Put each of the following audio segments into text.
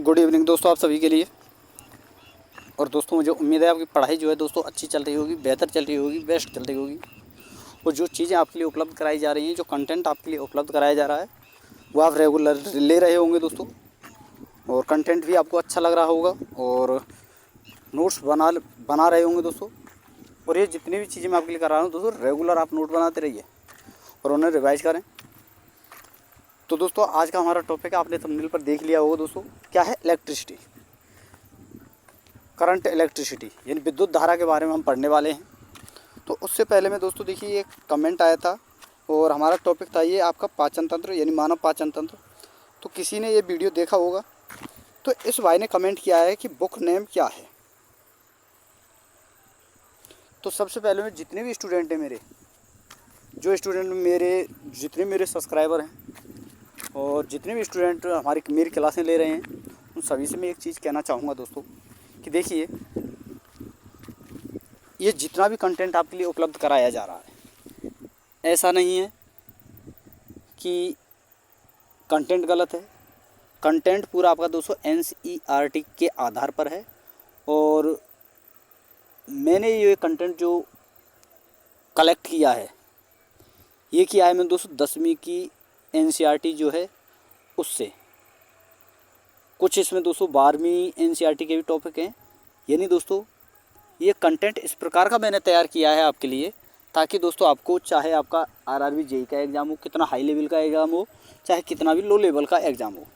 Good evening दोस्तों आप सभी के लिए। और दोस्तों मुझे उम्मीद है आपकी पढ़ाई जो है दोस्तों अच्छी चल रही होगी, बेहतर चल रही होगी, बेस्ट चल रही होगी। और जो चीज़ें आपके लिए उपलब्ध कराई जा रही हैं, जो कंटेंट आपके लिए उपलब्ध कराया जा रहा है, वो आप रेगुलर ले रहे होंगे दोस्तों। और कंटेंट भी आपको अच्छा लग रहा होगा और नोट्स बना रहे होंगे दोस्तों। और ये जितनी भी चीज़ें मैं आपके लिए करा रहा हूँ दोस्तों, रेगुलर आप नोट बनाते रहिए और उन्हें रिवाइज करें। तो दोस्तों आज का हमारा टॉपिक आपने थंबनेल पर देख लिया होगा दोस्तों, क्या है? इलेक्ट्रिसिटी, करंट इलेक्ट्रिसिटी यानी विद्युत धारा के बारे में हम पढ़ने वाले हैं। तो उससे पहले में दोस्तों देखिए एक कमेंट आया था और हमारा टॉपिक था ये आपका पाचन तंत्र यानी मानव पाचन तंत्र। तो किसी ने ये वीडियो देखा होगा। तो इस भाई ने कमेंट किया है कि बुक नेम क्या है। तो सबसे पहले में जितने भी स्टूडेंट हैं जितने मेरे सब्सक्राइबर हैं और जितने भी स्टूडेंट मेरी क्लासें ले रहे हैं, उन सभी से मैं एक चीज़ कहना चाहूँगा दोस्तों कि देखिए ये जितना भी कंटेंट आपके लिए उपलब्ध कराया जा रहा है, ऐसा नहीं है कि कंटेंट गलत है। कंटेंट पूरा आपका दोस्तों NCERT के आधार पर है। और मैंने ये कंटेंट जो कलेक्ट किया है, ये किया है मैंने दोस्तों 10वीं की NCERT जो है उससे। कुछ इसमें दोस्तों 12वीं NCERT के भी टॉपिक हैं। यानी दोस्तों ये कंटेंट इस प्रकार का मैंने तैयार किया है आपके लिए, ताकि दोस्तों आपको चाहे आपका RRB JEE का एग्ज़ाम हो, कितना हाई लेवल का एग्ज़ाम हो, चाहे कितना भी लो लेवल का एग्ज़ाम हो,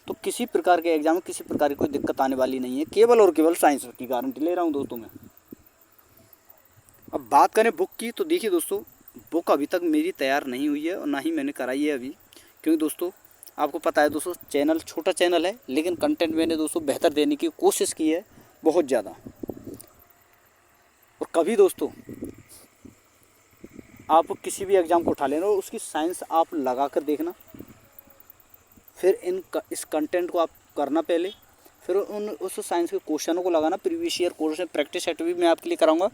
तो किसी प्रकार के एग्ज़ाम में किसी प्रकार की कोई दिक्कत आने वाली नहीं है। केवल और केवल साइंस की गारंटी ले रहा हूँ दोस्तों मैं। अब बात करें बुक की, तो देखिए दोस्तों बुक अभी तक मेरी तैयार नहीं हुई है और ना ही मैंने कराई है अभी। क्योंकि दोस्तों आपको पता है दोस्तों, चैनल छोटा चैनल है, लेकिन कंटेंट मैंने दोस्तों बेहतर देने की कोशिश की है बहुत ज़्यादा। और कभी दोस्तों आप किसी भी एग्ज़ाम को उठा लेना और उसकी साइंस आप लगा कर देखना, फिर इस कंटेंट को आप करना पहले, फिर उस साइंस के क्वेश्चनों को लगाना। Previous year question practice set भी मैं आपके लिए कराऊंगा,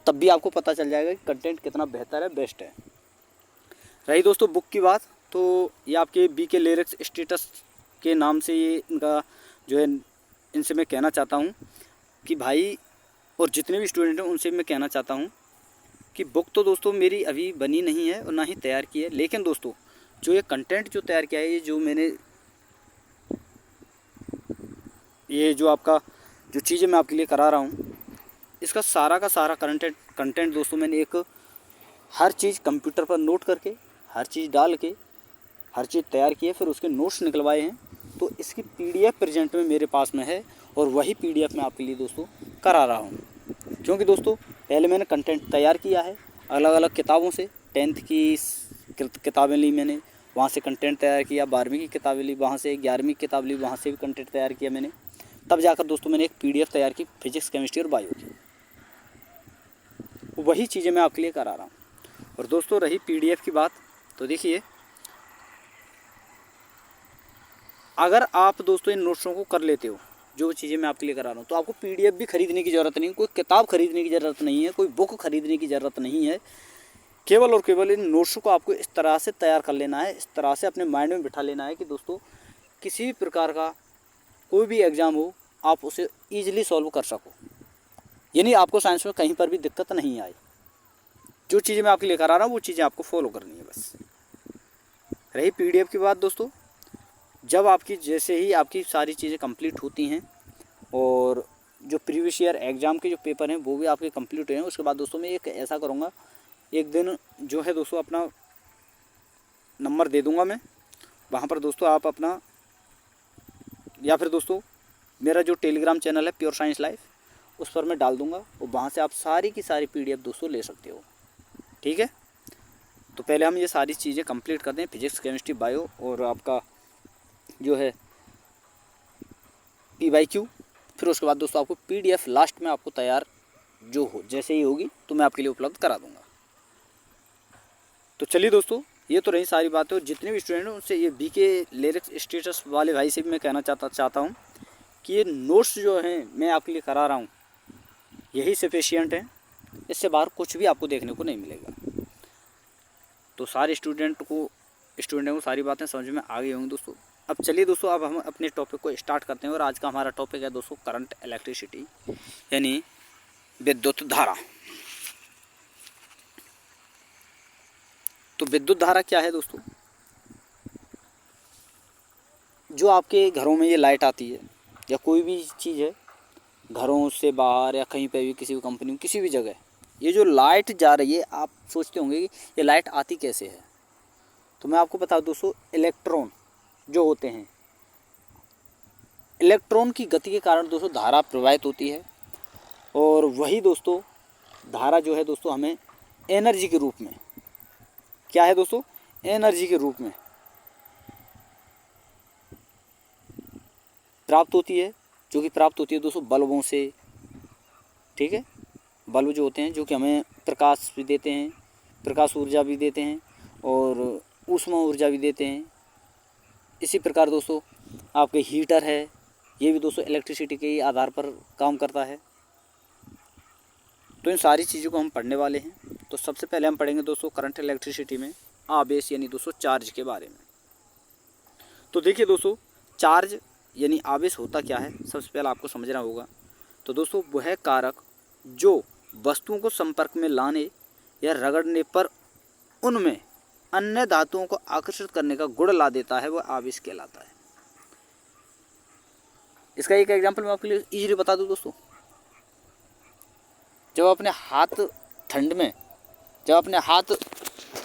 तब भी आपको पता चल जाएगा कि कंटेंट कितना बेहतर है, बेस्ट है। रही दोस्तों बुक की बात, तो ये आपके BK लिरिक्स स्टेटस के नाम से ये इनका जो है, इनसे मैं कहना चाहता हूँ कि भाई, और जितने भी स्टूडेंट हैं उनसे मैं कहना चाहता हूँ कि बुक तो दोस्तों मेरी अभी बनी नहीं है और ना ही तैयार की है। लेकिन दोस्तों जो ये कंटेंट जो तैयार किया है, ये जो आपका जो चीज़ें मैं आपके लिए करा रहा हूँ, इसका सारा का सारा कंटेंट दोस्तों मैंने एक हर चीज़ कंप्यूटर पर नोट करके, हर चीज़ डाल के, हर चीज़ तैयार की है, फिर उसके नोट्स निकलवाए हैं। तो इसकी PDF प्रेजेंट में मेरे पास में है और वही PDF मैं आपके लिए दोस्तों करा रहा हूँ। क्योंकि दोस्तों पहले मैंने कंटेंट तैयार किया है अलग अलग किताबों से। 10th की किताबें ली मैंने, वहाँ से कंटेंट तैयार किया। 12वीं की किताबें ली वहाँ से, 11वीं की किताब ली वहाँ से भी कंटेंट तैयार किया मैंने। तब जाकर दोस्तों मैंने एक PDF तैयार की फिजिक्स, केमिस्ट्री और बायो की। वही चीज़ें मैं आपके लिए करा रहा हूँ। और दोस्तों रही PDF की बात, तो देखिए अगर आप दोस्तों इन नोट्सों को कर लेते हो, जो चीज़ें मैं आपके लिए करा रहा हूँ, तो आपको PDF भी खरीदने की ज़रूरत नहीं, कोई किताब खरीदने की ज़रूरत नहीं है, कोई बुक खरीदने की ज़रूरत नहीं है। केवल और केवल इन नोट्स को आपको इस तरह से तैयार कर लेना है, इस तरह से अपने माइंड में बिठा लेना है कि दोस्तों किसी भी प्रकार का कोई भी एग्ज़ाम हो, आप उसे ईजिली सॉल्व कर सको। यानी आपको साइंस में कहीं पर भी दिक्कत नहीं आए। जो चीज़ें मैं आपके लिए करा रहा हूँ वो चीज़ें आपको फॉलो करनी है बस। रही PDF की बात दोस्तों, जब जैसे ही आपकी सारी चीज़ें कंप्लीट होती हैं और जो प्रीवियस ईयर एग्ज़ाम के जो पेपर हैं वो भी आपके कंप्लीट हुए हैं, उसके बाद दोस्तों मैं एक ऐसा करूँगा, एक दिन जो है दोस्तों अपना नंबर दे दूँगा मैं, वहाँ पर दोस्तों आप अपना, या फिर दोस्तों मेरा जो टेलीग्राम चैनल है प्योर साइंस लाइफ, उस पर मैं डाल दूँगा और वहाँ से आप सारी की सारी PDF दोस्तों ले सकते हो। ठीक है, तो पहले हम ये सारी चीज़ें कंप्लीट करते हैं, फिजिक्स, केमिस्ट्री, बायो और आपका जो है PYQ। फिर उसके बाद दोस्तों आपको PDF लास्ट में आपको तैयार जो हो जैसे ही होगी तो मैं आपके लिए उपलब्ध करा दूंगा। तो चलिए दोस्तों, ये तो रही सारी बातें। और जितने भी स्टूडेंट हैं उनसे ये BK लिरिक्स स्टेटस वाले भाई से भी मैं कहना चाहता हूँ कि ये नोट्स जो हैं मैं आपके लिए करा रहा हूँ, यही सफिशिएंट है, इससे बाहर कुछ भी आपको देखने को नहीं मिलेगा। तो सारे स्टूडेंट को सारी बातें समझ में आ गई होंगी दोस्तों। अब चलिए दोस्तों, अब हम अपने टॉपिक को स्टार्ट करते हैं। और आज का हमारा टॉपिक है दोस्तों करंट इलेक्ट्रिसिटी, यानी विद्युत धारा। तो विद्युत धारा क्या है दोस्तों? जो आपके घरों में ये लाइट आती है या कोई भी चीज़ है, घरों से बाहर या कहीं पे भी, किसी भी कंपनी में, किसी भी जगह, ये जो लाइट जा रही है, आप सोचते होंगे कि ये लाइट आती कैसे है। तो मैं आपको बता दूं दोस्तों, इलेक्ट्रॉन जो होते हैं, इलेक्ट्रॉन की गति के कारण दोस्तों धारा प्रवाहित होती है। और वही दोस्तों धारा जो है दोस्तों हमें एनर्जी के रूप में, क्या है दोस्तों, एनर्जी के रूप में प्राप्त होती है। जो कि प्राप्त होती है दोस्तों बल्बों से, ठीक है। बल्ब जो होते हैं जो कि हमें प्रकाश भी देते हैं, प्रकाश ऊर्जा भी देते हैं और ऊष्मा ऊर्जा भी देते हैं। इसी प्रकार दोस्तों आपके हीटर है, ये भी दोस्तों इलेक्ट्रिसिटी के ही आधार पर काम करता है। तो इन सारी चीज़ों को हम पढ़ने वाले हैं। तो सबसे पहले हम पढ़ेंगे दोस्तों करंट इलेक्ट्रिसिटी में आवेश यानी दोस्तों चार्ज के बारे में। तो देखिए दोस्तों, चार्ज यानी आवेश होता क्या है, सबसे पहले आपको समझना होगा। तो दोस्तों वह कारक जो वस्तुओं को संपर्क में लाने या रगड़ने पर उनमें अन्य धातुओं को आकर्षित करने का गुण ला देता है, वह आवेश कहलाता है। इसका एक एग्जांपल मैं आपके लिए इजीली बता दूं दोस्तों। जब अपने हाथ ठंड में, जब अपने हाथ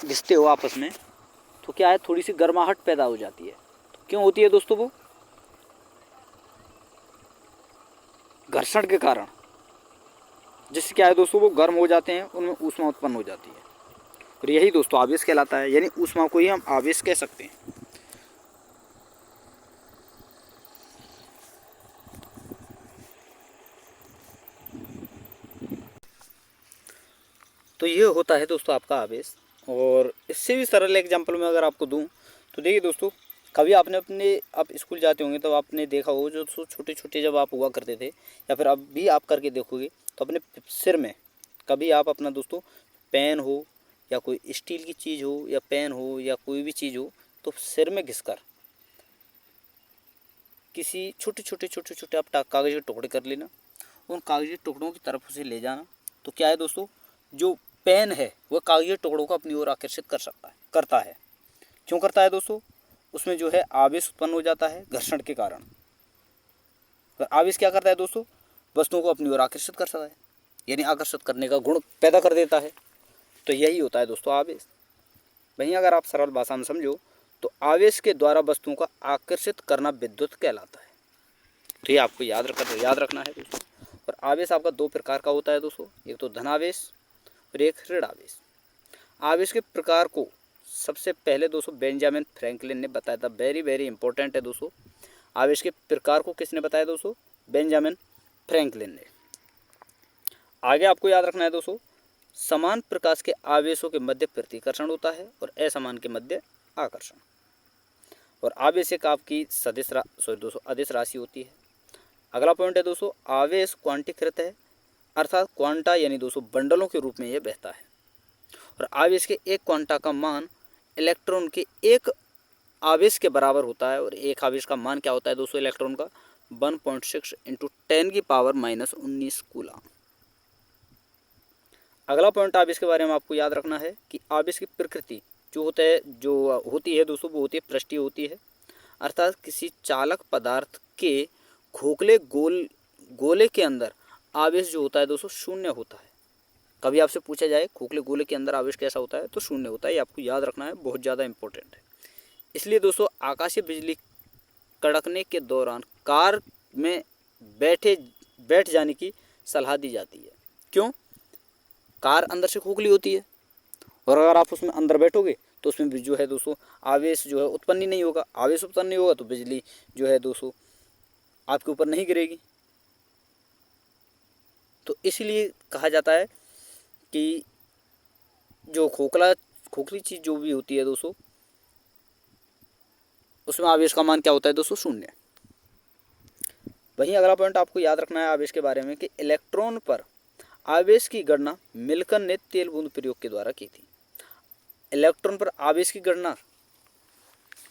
घिसते हो आपस में, तो क्या है, थोड़ी सी गर्माहट पैदा हो जाती है। तो क्यों होती है दोस्तों? वो घर्षण के कारण, जिससे क्या है दोस्तों, वो गर्म हो जाते हैं, उनमें ऊष्मा उत्पन्न हो जाती है। और यही दोस्तों आवेश कहलाता है, यानी ऊष्मा को ही हम आवेश कह सकते हैं। तो ये होता है दोस्तों आपका आवेश। और इससे भी सरल एग्जांपल में अगर आपको दूं, तो देखिए दोस्तों, कभी आप स्कूल जाते होंगे तो आपने देखा हो, जो छोटे छोटे जब आप हुआ करते थे, या फिर अब भी आप करके देखोगे, तो अपने सिर में कभी आप अपना दोस्तों पेन हो या कोई स्टील की चीज़ हो या पेन हो या कोई भी चीज़ हो, तो सिर में घिसकर किसी छोटे छोटे आप कागज़ के टुकड़े कर लेना, उन कागज़ी टुकड़ों की तरफ उसे ले जाना। तो क्या है दोस्तों, जो पेन है वह कागज़ी टुकड़ों को अपनी ओर आकर्षित करता है। क्यों करता है दोस्तों? उसमें जो है आवेश उत्पन्न हो जाता है घर्षण के कारण। और आवेश क्या करता है दोस्तों? वस्तुओं को अपनी ओर आकर्षित करता है, यानी आकर्षित करने का गुण पैदा कर देता है। तो यही होता है दोस्तों आवेश। वहीं अगर आप सरल भाषा में समझो, तो आवेश के द्वारा वस्तुओं का आकर्षित करना विद्युत कहलाता है। तो ये आपको याद रखना है दोस्तों। और आवेश आपका दो प्रकार का होता है दोस्तों, एक तो धनावेश और एक ऋण आवेश। आवेश के प्रकार को सबसे पहले दोस्तों बेंजामिन फ्रैंकलिन ने बताया था। वेरी वेरी इंपॉर्टेंट है दोस्तों। आवेश के प्रकार को किसने बताया दोस्तों? बेंजामिन फ्रैंकलिन ने। आगे आपको याद रखना है दोस्तों, समान प्रकाश के आवेशों के मध्य प्रतिकर्षण होता है और असमान के मध्य आकर्षण। और आवेश एक आपकी अदिश राशि होती है। अगला पॉइंट है दोस्तों, आवेश क्वांटीकृत है, अर्थात क्वांटा यानी दोस्तों बंडलों के रूप में यह बहता है। और आवेश के एक क्वांटा का मान इलेक्ट्रॉन के एक आवेश के बराबर होता है। और एक आवेश का मान क्या होता है दोस्तों इलेक्ट्रॉन का? 1.6 × 10⁻⁻19 कूलम। अगला पॉइंट आवेश के बारे में आपको याद रखना है कि आवेश की प्रकृति जो होती है दोस्तों, वो होती है पृष्ठीय होती है। अर्थात किसी चालक पदार्थ के खोखले गोले के अंदर आवेश जो होता है दोस्तों शून्य होता है। कभी आपसे पूछा जाए खोखले गोले के अंदर आवेश कैसा होता है, तो शून्य होता है। ये आपको याद रखना है, बहुत ज़्यादा इंपॉर्टेंट है। इसलिए दोस्तों आकाशीय बिजली कड़कने के दौरान कार में बैठ जाने की सलाह दी जाती है। क्यों? कार अंदर से खोखली होती है, और अगर आप उसमें अंदर बैठोगे तो उसमें भी जो है दोस्तों आवेश जो है उत्पन्न ही नहीं होगा। आवेश उत्पन्न नहीं होगा तो बिजली जो है दोस्तों आपके ऊपर नहीं गिरेगी। तो इसलिए कहा जाता है कि जो खोखली चीज़ जो भी होती है दोस्तों, उसमें आवेश का मान क्या होता है दोस्तों? शून्य। वहीं अगला पॉइंट आपको याद रखना है आवेश के बारे में कि इलेक्ट्रॉन पर आवेश की गणना मिल्टन ने तेल बूंद प्रयोग के द्वारा की थी। इलेक्ट्रॉन पर आवेश की गणना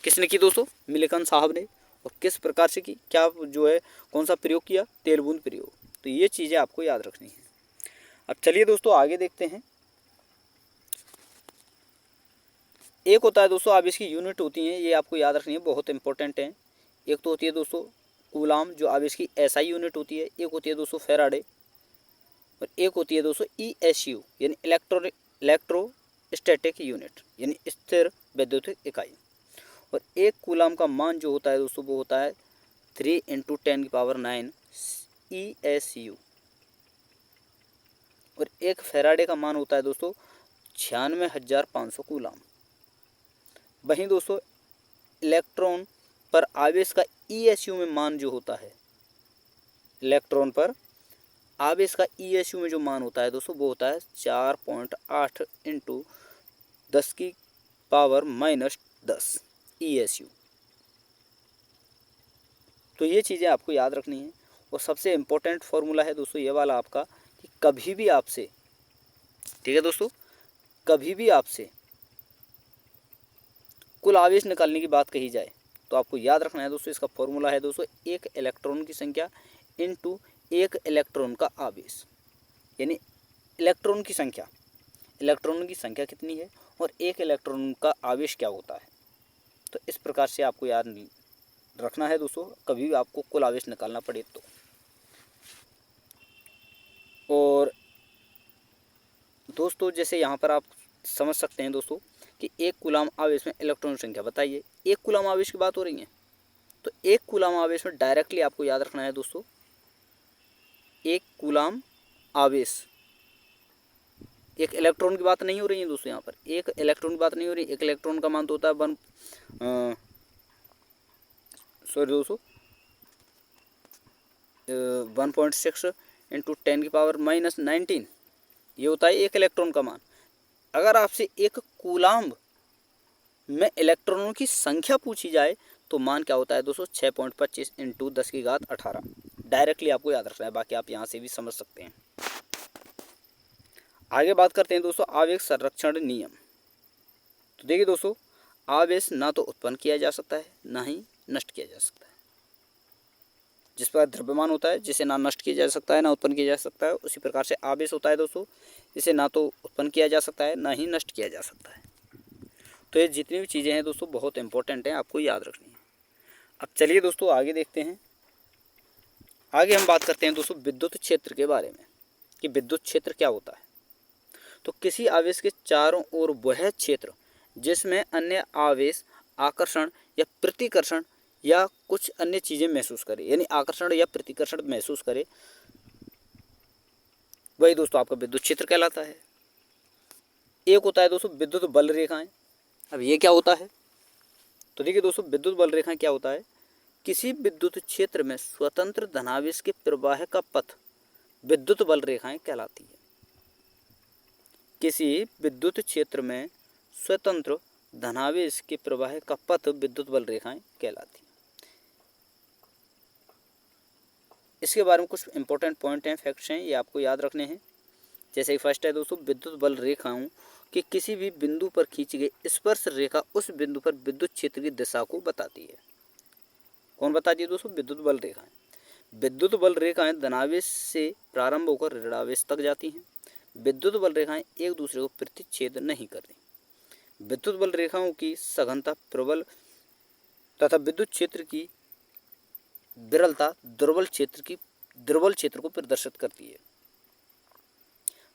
किसने की दोस्तों? मिल्टन साहब ने। और किस प्रकार से की, क्या जो है कौन सा प्रयोग किया? तेल बूंद प्रयोग। तो ये चीज़ें आपको याद रखनी है। अब चलिए दोस्तों आगे देखते हैं। एक होता है दोस्तों, अब इसकी यूनिट होती हैं, ये आपको याद रखनी है, बहुत इंपॉर्टेंट है। एक तो होती है दोस्तों कूलाम, जो अब इसकी एसआई यूनिट होती है। एक होती है दोस्तों फैराडे, और एक होती है दोस्तों ईएसयू यानी इलेक्ट्रोस्टैटिक यूनिट यानी स्थिर वैद्युतिक इकाई। और एक कूलाम का मान जो होता है दोस्तों वो होता है 3 × 10⁹ ESU। और एक फैराडे का मान होता है दोस्तों 96,500 कूलाम। वहीं दोस्तों इलेक्ट्रॉन पर आवेश का ESU में मान जो होता है, इलेक्ट्रॉन पर आवेश का ESU में जो मान होता है दोस्तों वो होता है 4.8 × 10⁻⁻10 ESU। तो ये चीज़ें आपको याद रखनी है। और सबसे इम्पोर्टेंट फार्मूला है दोस्तों ये वाला आपका, कि कभी भी आपसे, ठीक है दोस्तों, कभी भी आपसे कुल आवेश निकालने की बात कही जाए तो आपको याद रखना है दोस्तों, इसका फॉर्मूला है दोस्तों एक इलेक्ट्रॉन की संख्या इनटू एक इलेक्ट्रॉन का आवेश, यानी इलेक्ट्रॉन की संख्या कितनी है और एक इलेक्ट्रॉन का आवेश क्या होता है। तो इस प्रकार से आपको याद रखना है दोस्तों, कभी भी आपको कुल आवेश निकालना पड़े तो। और दोस्तों जैसे यहाँ पर आप समझ सकते हैं दोस्तों कि एक कूलाम आवेश में इलेक्ट्रॉन संख्या बताइए, एक कूलाम आवेश की बात हो रही है, तो एक कूलाम आवेश में डायरेक्टली आपको याद रखना है दोस्तों, एक कूलाम आवेश, एक इलेक्ट्रॉन की बात नहीं हो रही है दोस्तों, यहाँ पर एक इलेक्ट्रॉन की बात नहीं हो रही। एक इलेक्ट्रॉन का मान तो होता है 1.6 × 10⁻⁻19 ये होता है एक इलेक्ट्रॉन का मान। अगर आपसे एक कूलाम में इलेक्ट्रॉनों की संख्या पूछी जाए तो मान क्या होता है दोस्तों 6.25 × 10⁻18। डायरेक्टली आपको याद रखना है, बाकी आप यहाँ से भी समझ सकते हैं। आगे बात करते हैं दोस्तों आवेश संरक्षण नियम। तो देखिए दोस्तों, आवेश ना तो उत्पन्न किया जा सकता है ना ही नष्ट किया जा सकता है। जिस प्रकार द्रव्यमान होता है जिसे ना नष्ट किया जा सकता है ना उत्पन्न किया जा सकता है, उसी प्रकार से आवेश होता है दोस्तों, इसे ना तो उत्पन्न किया जा सकता है ना ही नष्ट किया जा सकता है। तो ये जितनी भी चीज़ें हैं दोस्तों बहुत इंपॉर्टेंट हैं, आपको याद रखनी है। अब चलिए दोस्तों आगे देखते हैं। आगे हम बात करते हैं दोस्तों विद्युत क्षेत्र के बारे में, कि विद्युत क्षेत्र क्या होता है। तो किसी आवेश के चारों ओर वह क्षेत्र जिसमें अन्य आवेश आकर्षण या प्रतिकर्षण या कुछ अन्य चीज़ें महसूस करे, यानी आकर्षण या प्रतिकर्षण महसूस करे, वही दोस्तों आपका विद्युत क्षेत्र कहलाता है। एक होता है दोस्तों विद्युत बल रेखाएं। अब ये क्या होता है? तो देखिए दोस्तों विद्युत बल रेखाएं क्या होता है, किसी विद्युत क्षेत्र में स्वतंत्र धनावेश के प्रवाह का पथ विद्युत बल रेखाएं कहलाती है। किसी विद्युत क्षेत्र में स्वतंत्र धनावेश के प्रवाह का पथ विद्युत बल रेखाएं कहलाती है। इसके बारे में कुछ इंपॉर्टेंट पॉइंट हैं, फैक्ट्स हैं, ये आपको याद रखने हैं। जैसे कि फर्स्ट है दोस्तों विद्युत बल रेखाओं कि किसी भी बिंदु पर खींची गई स्पर्श रेखा उस बिंदु पर विद्युत क्षेत्र की दिशा को बताती है। कौन बताती है दोस्तों? विद्युत बल रेखाएं। विद्युत बल रेखाएं धनावेश से प्रारंभ होकर ऋणावेश तक जाती हैं। विद्युत बल रेखाएं एक दूसरे को प्रतिच्छेद नहीं करती। विद्युत बल रेखाओं की सघनता प्रबल तथा विद्युत क्षेत्र की विरलता दुर्बल क्षेत्र को प्रदर्शित करती है।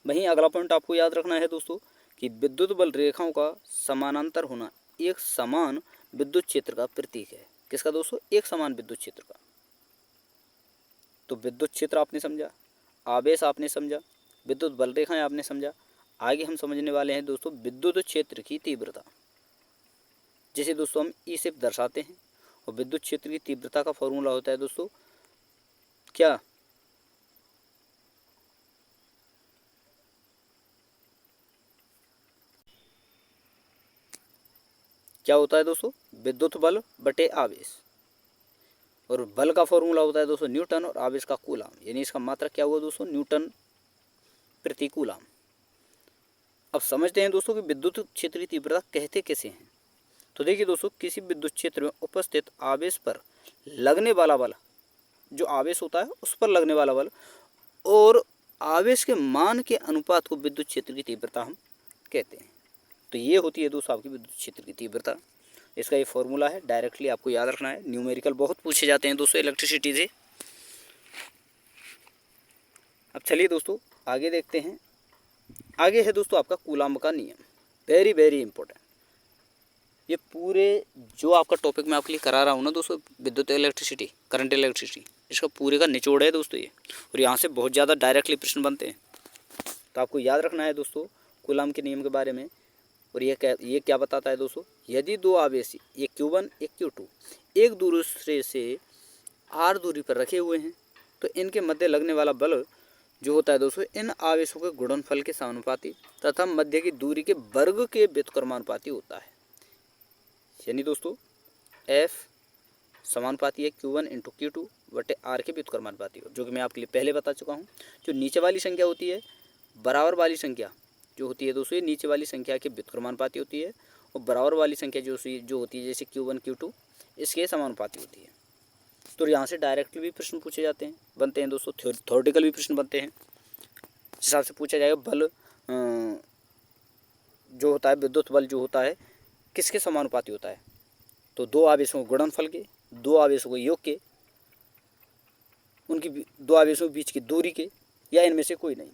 वहीं अगला पॉइंट आपको याद रखना है दोस्तों कि विद्युत बल रेखाओं का समानांतर होना एक समान विद्युत क्षेत्र का प्रतीक है। किसका दोस्तों? एक समान विद्युत क्षेत्र का। तो विद्युत क्षेत्र आपने समझा, आवेश आपने समझा, विद्युत बल रेखाएं आपने समझा। आगे हम समझने वाले हैं दोस्तों विद्युत क्षेत्र की तीव्रता, जिसे दोस्तों हम ई से दर्शाते हैं। और विद्युत क्षेत्र की तीव्रता का फॉर्मूला होता है दोस्तों क्या? क्या होता है दोस्तों? विद्युत बल बटे आवेश। और बल का फॉर्मूला होता है दोस्तों न्यूटन, और आवेश का कूलाम, यानी इसका मात्रक क्या हुआ दोस्तों? न्यूटन प्रति कूलाम। अब समझते हैं दोस्तों कि विद्युत क्षेत्र की तीव्रता कहते कैसे हैं। तो देखिए दोस्तों, किसी विद्युत क्षेत्र में उपस्थित आवेश पर लगने वाला बल, जो आवेश होता है उस पर लगने वाला बल और आवेश के मान के अनुपात को विद्युत क्षेत्र की तीव्रता हम कहते हैं। तो ये होती है दोस्तों आपकी विद्युत क्षेत्र की तीव्रता। इसका ये फॉर्मूला है, डायरेक्टली आपको याद रखना है। न्यूमेरिकल बहुत पूछे जाते हैं दोस्तों इलेक्ट्रिसिटी से। अब चलिए दोस्तों आगे देखते हैं। आगे है दोस्तों आपका कूलाम्ब का नियम, वेरी वेरी इंपॉर्टेंट। ये पूरे जो आपका टॉपिक मैं आपके लिए करा रहा हूँ ना दोस्तों, विद्युत इलेक्ट्रिसिटी, करंट इलेक्ट्रिसिटी, इसका पूरे का निचोड़ है दोस्तों ये। और यहाँ से बहुत ज़्यादा डायरेक्टली प्रश्न बनते हैं। तो आपको याद रखना है दोस्तों कूलाम्ब के नियम के बारे में। और ये क्या बताता है दोस्तों, यदि दो आवेश, एक Q1 एक Q2, एक दूसरे से r दूरी पर रखे हुए हैं, तो इनके मध्य लगने वाला बल जो होता है दोस्तों इन आवेशों के गुणनफल के समानुपाती तथा मध्य की दूरी के वर्ग के व्युत्क्रमानुपाती होता है। यानी दोस्तों F समानुपाती है Q1 इंटू Q2 बटे R के व्युत्क्रमानुपाती हो, जो कि मैं आपके लिए पहले बता चुका हूँ। जो नीचे वाली संख्या होती है, बराबर वाली संख्या जो होती है दोस्तों, ये नीचे वाली संख्या के व्युत्क्रमानुपाती होती है। और बराबर वाली संख्या जो होती है जैसे Q1 Q2 इसके समानुपाती होती है। तो यहाँ से डायरेक्टली भी प्रश्न पूछे जाते हैं, बनते हैं दोस्तों, थ्योरेटिकल भी प्रश्न बनते हैं। इस हिसाब से पूछा जाएगा बल जो होता है, विद्युत बल जो होता है किसके समानुपाती होता है, तो दो आवेशों के गुणनफल के, दो आवेशों के योग के, उनकी दो आवेशों के बीच की दूरी के, या इनमें से कोई नहीं।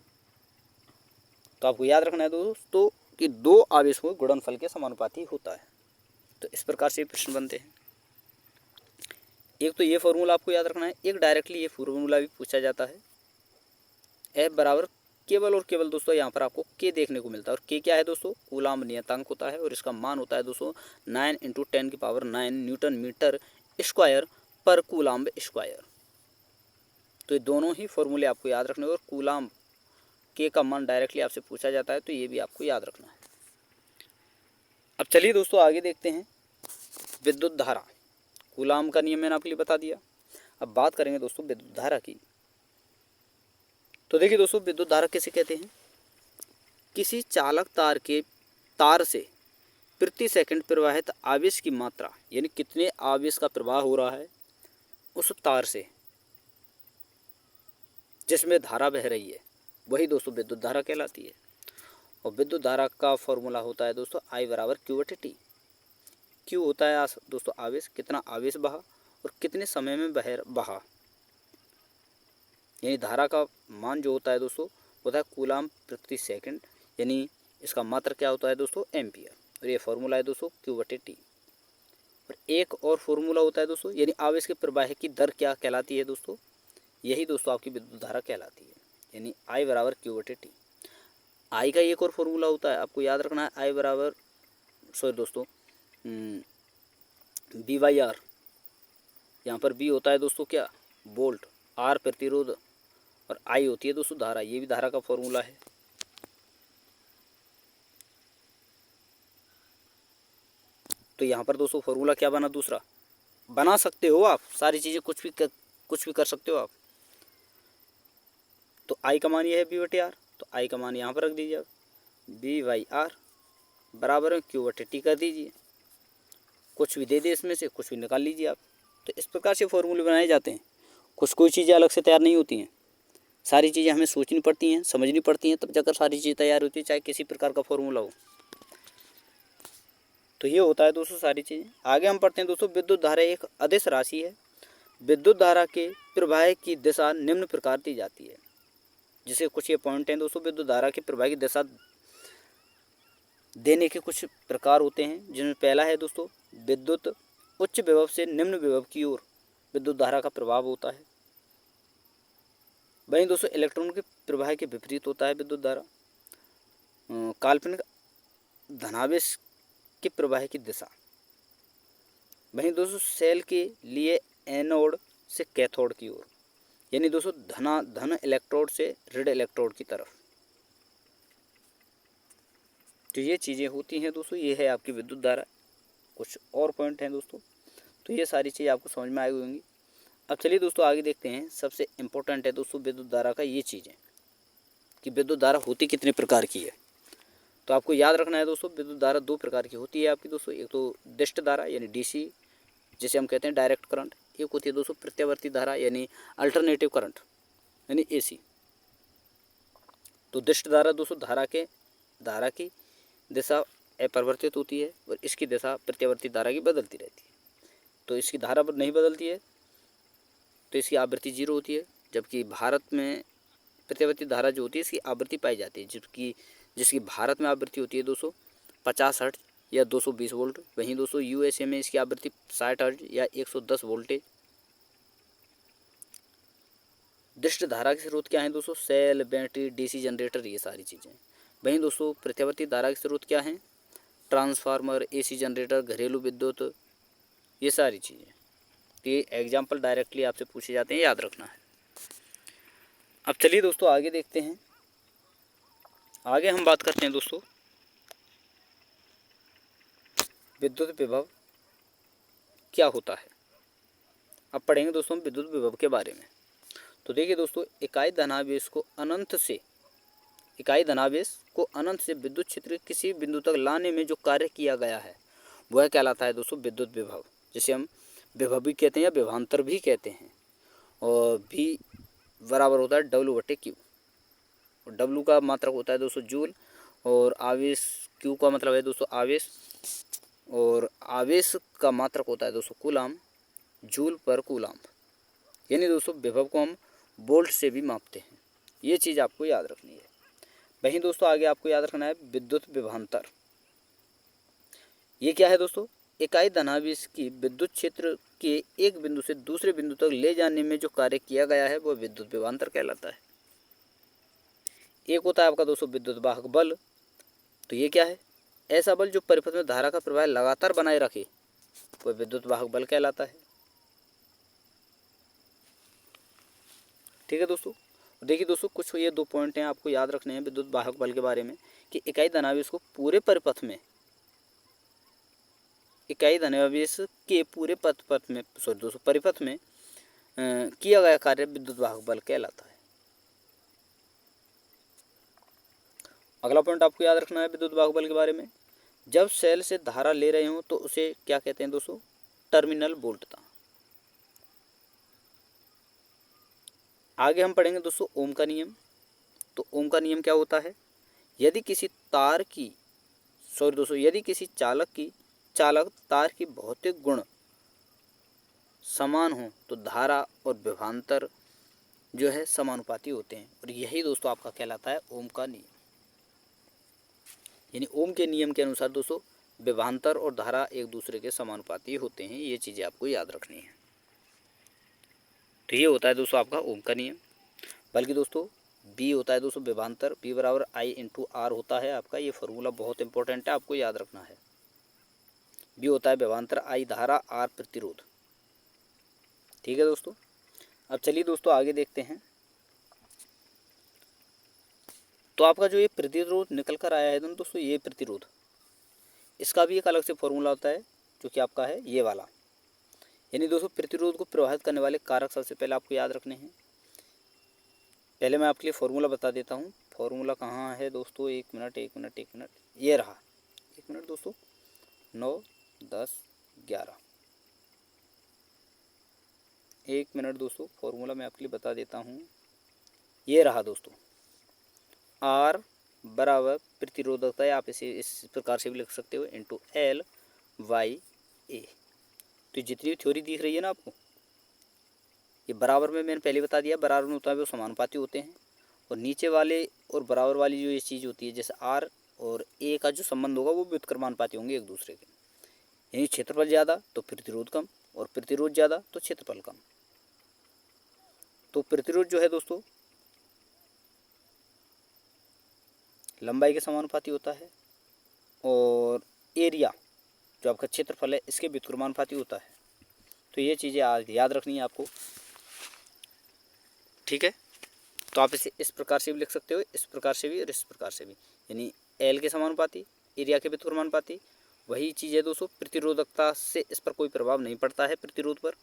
तो आपको याद रखना है दोस्तों कि दो आवेशों के गुणनफल के समानुपाती होता है। तो इस प्रकार से प्रश्न बनते हैं। एक तो ये फॉर्मूला आपको याद रखना है, एक डायरेक्टली ये फॉर्मूला भी पूछा जाता है। F बराबर केवल और केवल दोस्तों यहाँ पर आपको K देखने को मिलता है। और K क्या है दोस्तों, कूलाम्ब नियतांक होता है। और इसका मान होता है दोस्तों 9 × 10⁹ न्यूटन मीटर स्क्वायर पर कूलाम्ब स्क्वायर। तो ये दोनों ही फॉर्मूले आपको याद रखने। और कूलाम्ब K का मान डायरेक्टली आपसे पूछा जाता है, तो ये भी आपको याद रखना है। अब चलिए दोस्तों आगे देखते हैं विद्युत धारा। कूलाम्ब का नियम मैंने आपके लिए बता दिया। अब बात करेंगे दोस्तों विद्युत धारा की। तो देखिए दोस्तों, विद्युत धारा किसे कहते हैं, किसी चालक तार से प्रति सेकंड प्रवाहित आवेश की मात्रा, यानी कितने आवेश का प्रवाह हो रहा है उस तार से जिसमें धारा बह रही है, वही दोस्तों विद्युत धारा कहलाती है। और विद्युत धारा का फॉर्मूला होता है दोस्तों I बराबर Q/T। Q होता है दोस्तों आवेश, कितना आवेश बहा और कितने समय में बहा, यानी धारा का मान जो होता है दोस्तों होता है कूलाम्ब प्रति सेकंड, यानी इसका मात्रा क्या होता है दोस्तों, एम्पियर। और ये फॉर्मूला है दोस्तों Q/T। और एक और फॉर्मूला होता है दोस्तों, यानी आवेश के प्रवाह की दर क्या कहलाती है दोस्तों, यही दोस्तों आपकी विद्युत धारा कहलाती है, यानी I बराबर Q/T। I का एक और फॉर्मूला होता है, आपको याद रखना है, I बराबर V/R। यहाँ पर B होता है दोस्तों क्या, वोल्ट, R प्रतिरोध, और I होती है दोस्तों धारा। ये भी धारा का फॉर्मूला है। तो यहाँ पर दोस्तों फॉर्मूला क्या बना, दूसरा बना सकते हो आप, सारी चीज़ें कुछ भी कर सकते हो आप। तो I का मान ये है V/R, तो I का मान यहाँ पर रख दीजिए आप, V/R बराबर में Q/T कर दीजिए। कुछ भी दे दे इसमें से, कुछ भी निकाल लीजिए आप। तो इस प्रकार से फॉर्मूले बनाए जाते हैं। कोई चीज़ें अलग से तैयार नहीं होती हैं, सारी चीज़ें हमें सोचनी पड़ती हैं, समझनी पड़ती हैं, तब जाकर सारी चीज़ें तैयार होती है, चाहे किसी प्रकार का फॉर्मूला हो। तो ये होता है दोस्तों सारी चीज़ें। आगे हम पढ़ते हैं दोस्तों, विद्युत धारा एक अदिश राशि है। विद्युत धारा के प्रवाह की दिशा निम्न प्रकार दी जाती है। जिसे कुछ ये पॉइंट हैं दोस्तों, विद्युत धारा के प्रवाह की दिशा देने के कुछ प्रकार होते हैं, जिनमें पहला है दोस्तों, विद्युत उच्च विभव से निम्न विभव की ओर विद्युत धारा का प्रभाव होता है। वहीं दोस्तों इलेक्ट्रॉन के प्रवाह के विपरीत होता है विद्युत धारा। काल्पनिक धनावेश के प्रवाह की दिशा। वहीं दोस्तों सेल के लिए एनोड से कैथोड की ओर, यानी दोस्तों धन इलेक्ट्रोड से ऋण इलेक्ट्रोड की तरफ। तो ये चीज़ें होती हैं दोस्तों, ये है आपकी विद्युत धारा। कुछ और पॉइंट हैं दोस्तों, तो ये सारी चीज़ें आपको समझ में आई होंगी। अब चलिए दोस्तों आगे देखते हैं। सबसे इम्पोर्टेंट है दोस्तों विद्युत धारा का ये चीज़ें कि विद्युत धारा होती कितने प्रकार की है। तो आपको याद रखना है दोस्तों, विद्युत धारा दो प्रकार की होती है आपकी दोस्तों। एक तो दिष्ट धारा यानी डीसी, जिसे हम कहते हैं डायरेक्ट करंट। एक होती है दोस्तों प्रत्यावर्ती धारा यानी अल्टरनेटिव करंट यानी एसी। तो दिष्ट धारा दोस्तों धारा की दिशा अपरिवर्तित होती है और इसकी दिशा प्रत्यावर्ती धारा की बदलती रहती है। तो इसकी धारा नहीं बदलती है तो इसकी आवृत्ति 0 होती है। जबकि भारत में प्रत्यावर्ती धारा जो होती है इसकी आवृत्ति पाई जाती है, जबकि जिसकी भारत में आवृत्ति होती है 250 हर्ट्ज या 220 वोल्ट। वहीं दोस्तों यूएसए में इसकी आवृत्ति 60 हर्ट्ज या 110 वोल्टेज। दिष्ट धारा के स्रोत क्या हैं दोस्तों? सेल, बैटरी, डीसी जनरेटर, ये सारी चीज़ें। वहीं दोस्तों प्रत्यावर्ती धारा के स्रोत क्या हैं? ट्रांसफार्मर, एसी जनरेटर, घरेलू विद्युत, ये सारी चीज़ें। तो ये एग्जाम्पल डायरेक्टली आपसे पूछे जाते हैं, याद रखना है। अब चलिए दोस्तों आगे देखते हैं। आगे हम बात करते हैं दोस्तों विद्युत विभव क्या होता है। अब पढ़ेंगे दोस्तों विद्युत विभव के बारे में। तो देखिए दोस्तों, इकाई धनावेश को अनंत से विद्युत क्षेत्र के किसी बिंदु तक लाने में जो कार्य किया गया है वह कहलाता है दोस्तों विद्युत विभव, जिसे हम विभव भी कहते हैं या विभवांतर भी कहते हैं। और V बराबर होता है W/Q। और W का मात्रक होता है दोस्तों जूल, और आवेश Q का मतलब है दोस्तों आवेश, और आवेश का मात्रक होता है दोस्तों कूलाम, जूल पर कूलाम। यानी दोस्तों विभव को हम वोल्ट से भी मापते हैं। ये चीज़ आपको याद रखनी है। वहीं दोस्तों आगे आपको याद रखना है विद्युत विभवांतर। ये क्या है दोस्तों? इकाई धनावेश की विद्युत क्षेत्र के एक बिंदु से दूसरे बिंदु तक ले जाने में जो कार्य किया गया है वह विद्युत विभवांतर कहलाता है। एक होता है आपका दोस्तों विद्युत वाहक बल। तो ये क्या है? ऐसा बल जो परिपथ में धारा का प्रवाह लगातार बनाए रखे वह विद्युत वाहक बल कहलाता है। ठीक है दोस्तों। देखिए दोस्तों, कुछ ये 2 पॉइंट हैं आपको याद रखने हैं विद्युत वाहक बल के बारे में, कि इकाई धनावेश के पूरे परिपथ में परिपथ में किया गया कार्य विद्युत वाहक बल कहलाता है। अगला पॉइंट आपको याद रखना है विद्युत वाहक बल के बारे में। जब सेल से धारा ले रहे हो तो उसे क्या कहते हैं दोस्तों? टर्मिनल वोल्टता। आगे हम पढ़ेंगे दोस्तों ओम का नियम। तो ओम का नियम क्या होता है? यदि किसी चालक तार की भौतिक गुण समान हो तो धारा और विभवांतर जो है समानुपाती होते हैं। और यही दोस्तों आपका कहलाता है ओम का नियम। यानी ओम के नियम के अनुसार दोस्तों विभवांतर और धारा एक दूसरे के समानुपाती होते हैं। ये चीज़ें आपको याद रखनी है। तो ये होता है दोस्तों आपका ओम का नियम। बल्कि दोस्तों बी होता है दोस्तों विभवांतर, बी बराबर I/R होता है आपका। ये फॉर्मूला बहुत इंपॉर्टेंट है, आपको याद रखना है। बी होता है विभवांतर, I धारा, R प्रतिरोध। ठीक है दोस्तों। अब चलिए दोस्तों आगे देखते हैं। तो आपका जो ये प्रतिरोध निकल कर आया है दोस्तों, ये प्रतिरोध, इसका भी एक अलग से फॉर्मूला होता है जो कि आपका है ये वाला। यानी दोस्तों प्रतिरोध को प्रभावित करने वाले कारक सबसे पहले आपको याद रखने हैं। पहले मैं आपके लिए फॉर्मूला बता देता हूँ। फॉर्मूला कहाँ है दोस्तों? एक मिनट। ये रहा। एक मिनट दोस्तों। 9, 10, 11। एक मिनट दोस्तों, फॉर्मूला मैं आपके लिए बता देता हूँ। ये रहा दोस्तों। R बराबर प्रतिरोधकता है, आप इसे इस प्रकार से भी लिख सकते हो, इंटू L/A। तो जितनी थ्योरी दिख रही है ना आपको, ये बराबर में मैंने पहले बता दिया, बराबर में होता है वो समानुपाती होते हैं। और नीचे वाले और बराबर वाली जो ये चीज़ होती है, जैसे R और A का जो संबंध होगा वो व्युत्क्रमानुपाती होंगे एक दूसरे के। यानी क्षेत्रफल ज़्यादा तो प्रतिरोध कम, और प्रतिरोध ज़्यादा तो क्षेत्रफल कम। तो प्रतिरोध जो है दोस्तों लंबाई के समानुपाती होता है, और एरिया जो आपका क्षेत्रफल है इसके व्युत्क्रमानुपाती होता है। तो ये चीज़ें याद रखनी है आपको। ठीक है। तो आप इसे इस प्रकार से भी लिख सकते हो, इस प्रकार से भी और इस प्रकार से भी। यानी एल के समानुपाती, एरिया के व्युत्क्रमानुपाती। वही चीज़ है दोस्तों, प्रतिरोधकता से इस पर कोई प्रभाव नहीं पड़ता है प्रतिरोध पर।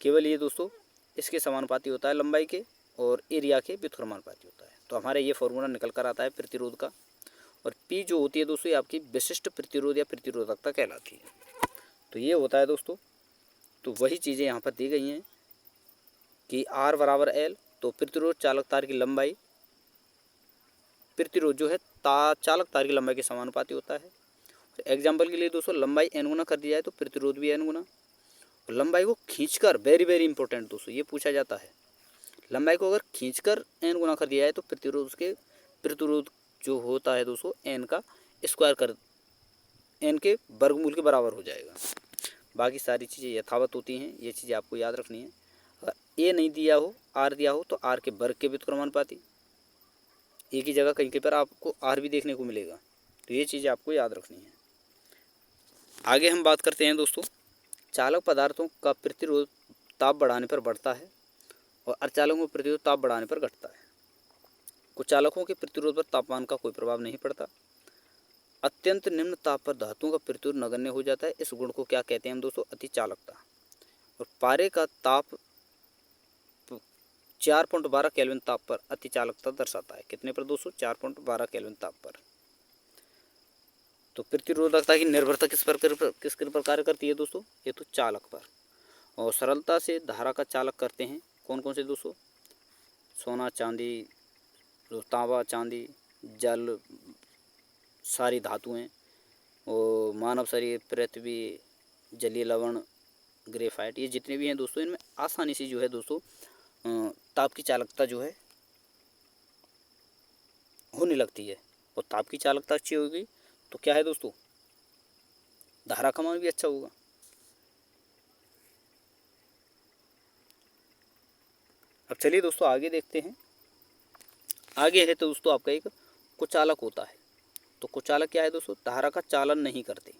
केवल ये दोस्तों इसके समानुपाती होता है लंबाई के, और एरिया के व्युत्क्रमानुपाती होता है। तो हमारे ये फॉर्मूला निकल कर आता है प्रतिरोध का। और पी जो होती है दोस्तों ये आपकी विशिष्ट प्रतिरोध या प्रतिरोधकता कहलाती है। तो ये होता है दोस्तों, तो वही चीज़ें यहाँ पर दी गई हैं कि R बराबर L, तो प्रतिरोध चालक तार की लंबाई प्रतिरोध जो है चालक तार की लंबाई के समानुपाती होता है। तो एग्जाम्पल के लिए दोस्तों लंबाई n गुना कर दी जाए तो प्रतिरोध भी n गुना। और लंबाई को खींचकर, वेरी वेरी इंपॉर्टेंट दोस्तों ये पूछा जाता है, लंबाई को अगर खींचकर n गुना कर दिया जाए तो प्रतिरोध जो होता है दोस्तों n का स्क्वायर कर n के वर्गमूल के बराबर हो जाएगा। बाकी सारी चीज़ें यथावत होती हैं, ये चीज़ें आपको याद रखनी है। अगर a नहीं दिया हो, r दिया हो तो r के वर्ग के व्युत्क्रमानुपाती, एक ही जगह कहीं के पर आपको r भी देखने को मिलेगा, तो ये चीज़ें आपको याद रखनी है। आगे हम बात करते हैं दोस्तों, चालक पदार्थों का प्रतिरोध ताप बढ़ाने पर बढ़ता है और अर्धचालकों का प्रतिरोध ताप बढ़ाने पर घटता है। कुछ चालकों के प्रतिरोध पर तापमान का कोई प्रभाव नहीं पड़ता। अत्यंत निम्न ताप पर धातुओं का प्रतिरोध नगण्य हो जाता है। इस गुण को क्या कहते हैं हम दोस्तों? अति चालकता। और पारे का ताप 4.12 केल्विन ताप पर अति चालकता दर्शाता है। कितने पर दोस्तों? 4.12 केल्विन ताप पर। तो प्रतिरोधकता की निर्भरता किस पर कार्य करती है दोस्तों? ये तो चालक पर। और सरलता से धारा का चालक करते हैं कौन कौन से दोस्तों? सोना, चांदी, तांबा, चांदी, जल, सारी धातुएं, और मानव शरीर, पृथ्वी, जलीय लवण, ग्रेफाइट, ये जितने भी हैं दोस्तों, इनमें आसानी से जो है दोस्तों ताप की चालकता जो है होने लगती है। और ताप की चालकता अच्छी होगी तो क्या है दोस्तों? धारा का मान भी अच्छा होगा। अब चलिए दोस्तों आगे देखते हैं। आगे है तो दोस्तों आपका एक कुचालक होता है। तो कुचालक क्या है दोस्तों? धारा का चालन नहीं करते।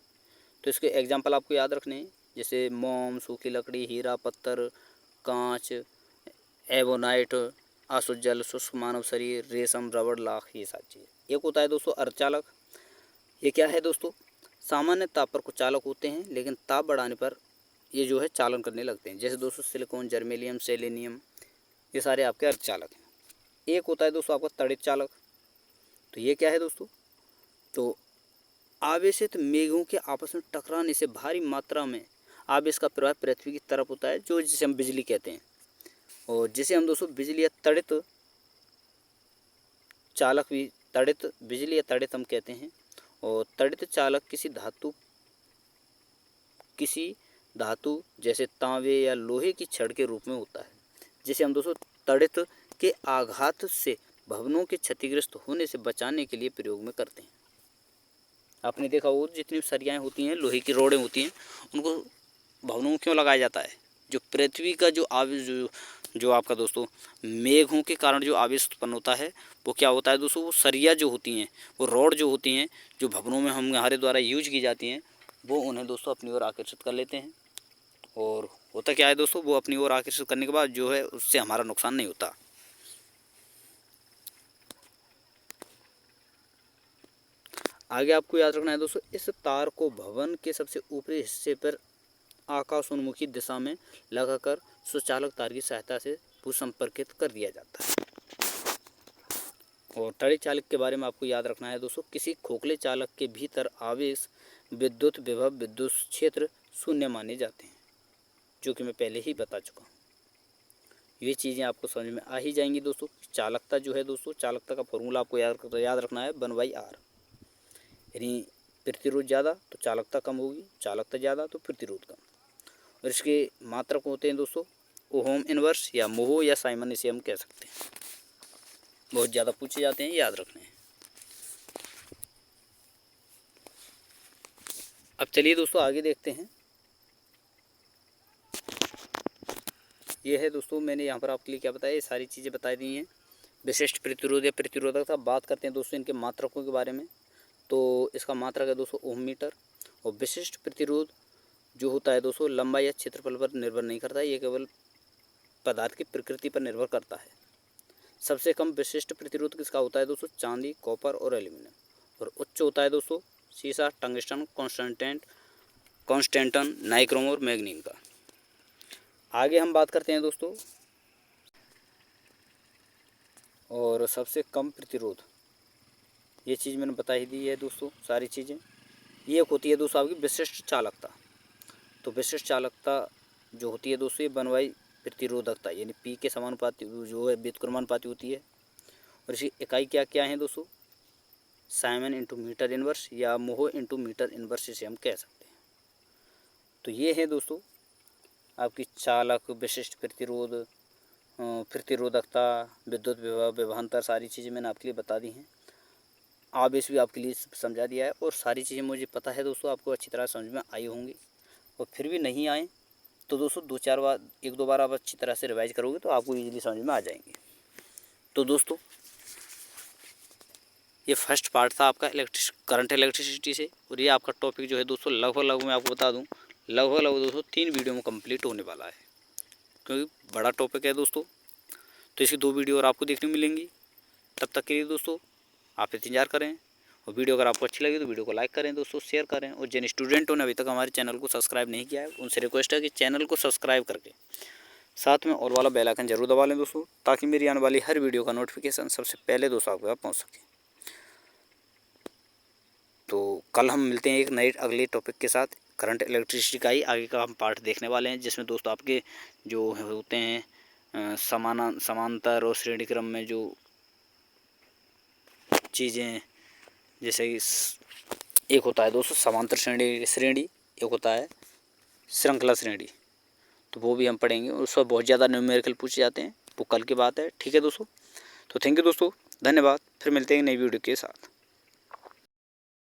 तो इसके एग्जाम्पल आपको याद रखने हैं, जैसे मोम, सूखी लकड़ी, हीरा, पत्थर, कांच, एबोनाइट, आसुत जल, शुष्क मानव शरीर, रेशम, रबड़, लाख, ये सारी चीज़ें। एक होता है दोस्तों अर्धचालक। ये क्या है दोस्तों? सामान्य ताप पर कुचालक होते हैं, लेकिन ताप बढ़ाने पर ये जो है चालन करने लगते हैं। जैसे दोस्तों सिलिकॉन, जर्मेनियम, सेलेनियम, ये सारे आपके अर्धचालक हैं। एक होता है दोस्तों आपका तड़ित चालक। तो ये क्या है दोस्तों? तो आवेशित मेघों के आपस में टकराने से भारी मात्रा में आवेश का प्रवाह पृथ्वी की तरफ होता है, जो जिसे हम बिजली कहते हैं। और जिसे हम दोस्तों बिजली या तड़ित चालक भी, तड़ित बिजली या तड़ित हम कहते हैं। और तड़ित चालक किसी धातु जैसे तांबे या लोहे की छड़ के रूप में होता है, जिसे हम दोस्तों तड़ित के आघात से भवनों के क्षतिग्रस्त होने से बचाने के लिए प्रयोग में करते हैं। आपने देखा होगा जितनी सरियाएँ होती हैं, लोहे की रोडें होती हैं, उनको भवनों में क्यों लगाया जाता है? जो पृथ्वी का जो आवेश जो आपका दोस्तों मेघों के कारण जो आवेश उत्पन्न होता है, वो क्या होता है दोस्तों? वो सरिया जो होती हैं, वो रॉड जो होती हैं, जो भवनों में हमारे द्वारा यूज की जाती हैं, वो उन्हें दोस्तों अपनी ओर आकर्षित कर लेते हैं। और होता क्या है दोस्तों? वो अपनी ओर आकर्षित करने के बाद जो है उससे हमारा नुकसान नहीं होता। आगे आपको याद रखना है दोस्तों, इस तार को भवन के सबसे ऊपरी हिस्से पर आकाशोन्मुखी दिशा में लगाकर सुचालक तार की सहायता से भूसंपर्कित कर दिया जाता है। और तड़ित चालक के बारे में आपको याद रखना है दोस्तों, किसी खोखले चालक के भीतर आवेश, विद्युत विभव, विद्युत क्षेत्र शून्य माने जाते हैं, जो कि मैं पहले ही बता चुका हूँ। ये चीज़ें आपको समझ में आ ही जाएंगी दोस्तों। चालकता जो है दोस्तों, चालकता का फॉर्मूला आपको याद रखना है 1/R। यानी प्रतिरोध ज़्यादा तो चालकता कम होगी, चालकता ज़्यादा तो प्रतिरोध कम। और इसके मात्रक होते हैं दोस्तों ओहम इनवर्स या मोहो या साइमन, इसे हम कह सकते हैं। बहुत ज़्यादा पूछे जाते हैं, याद रखने हैं। अब चलिए दोस्तों आगे देखते हैं। ये है दोस्तों, मैंने यहाँ पर आपके लिए क्या बताया, ये सारी चीज़ें बता दी हैं। विशिष्ट प्रतिरोध या प्रतिरोधकता, बात करते हैं दोस्तों इनके मात्रकों के बारे में। तो इसका मात्रक है दोस्तों ओम मीटर। और विशिष्ट प्रतिरोध जो होता है दोस्तों लंबाई या क्षेत्रफल पर निर्भर नहीं करता है, ये केवल पदार्थ की प्रकृति पर निर्भर करता है। सबसे कम विशिष्ट प्रतिरोध किसका होता है दोस्तों? चांदी, कॉपर और एल्यूमिनियम। और उच्च होता है दोस्तों सीसा, टंगस्टन, कॉन्स्टेंटन, नाइक्रोम और मैग्नीन का। आगे हम बात करते हैं दोस्तों, और सबसे कम प्रतिरोध ये चीज़ मैंने बता ही दी है दोस्तों सारी चीज़ें। ये होती है दोस्तों आपकी विशिष्ट चालकता। तो विशिष्ट चालकता जो होती है दोस्तों, ये बनवाई प्रतिरोधकता यानी पी के समानुपाती जो है व्युत्क्रमानुपाती होती है। और इसकी इकाई क्या क्या है दोस्तों, साइमन इंटू मीटर इनवर्स या मोह इंटू मीटर इनवर्स इसे हम कह सकते हैं। तो ये है दोस्तों आपकी चालक, विशिष्ट प्रतिरोध, प्रतिरोधकता, विद्युत विभव, विभवांतर, सारी चीज़ें मैंने आपके लिए बता दी हैं। आवेश भी आपके लिए समझा दिया है और सारी चीज़ें मुझे पता है दोस्तों आपको अच्छी तरह समझ में आई होंगी। और फिर भी नहीं आए तो दोस्तों 2-4 बार, 1-2 बार आप अच्छी तरह से रिवाइज करोगे तो आपको ईजिली समझ में आ जाएंगे। तो दोस्तों ये फर्स्ट पार्ट था आपका करंट इलेक्ट्रिसिटी से। और ये आपका टॉपिक जो है दोस्तों लगभग मैं आपको बता दूं लगभग दोस्तों 3 वीडियो में कंप्लीट होने वाला है, क्योंकि बड़ा टॉपिक है दोस्तों। तो इसकी 2 वीडियो और आपको देखने को मिलेंगी। तब तक के लिए दोस्तों आप इंतजार करें। और वीडियो अगर आपको अच्छी लगी तो वीडियो को लाइक करें दोस्तों, शेयर करें। और जिन स्टूडेंटों ने अभी तक हमारे चैनल को सब्सक्राइब नहीं किया है उनसे रिक्वेस्ट है कि चैनल को सब्सक्राइब करके साथ में ऑल वाला बेल आइकन जरूर दबा लें दोस्तों, ताकि मेरी आने वाली हर वीडियो का नोटिफिकेशन सबसे पहले दोस्तों आपके पास पहुँच सके। तो कल हम मिलते हैं एक नए अगले टॉपिक के साथ। करंट इलेक्ट्रिसिटी का ही आगे का हम पार्ट देखने वाले हैं, जिसमें दोस्तों आपके जो होते हैं समांतर और श्रेणी क्रम में जो चीज़ें, जैसे एक होता है दोस्तों समांतर श्रेणी, एक होता है श्रृंखला श्रेणी। तो वो भी हम पढ़ेंगे और उसमें बहुत ज़्यादा न्यूमेरिकल पूछे जाते हैं। वो कल की बात है, ठीक है दोस्तों। तो थैंक यू दोस्तों, धन्यवाद। फिर मिलते हैं नई वीडियो के साथ।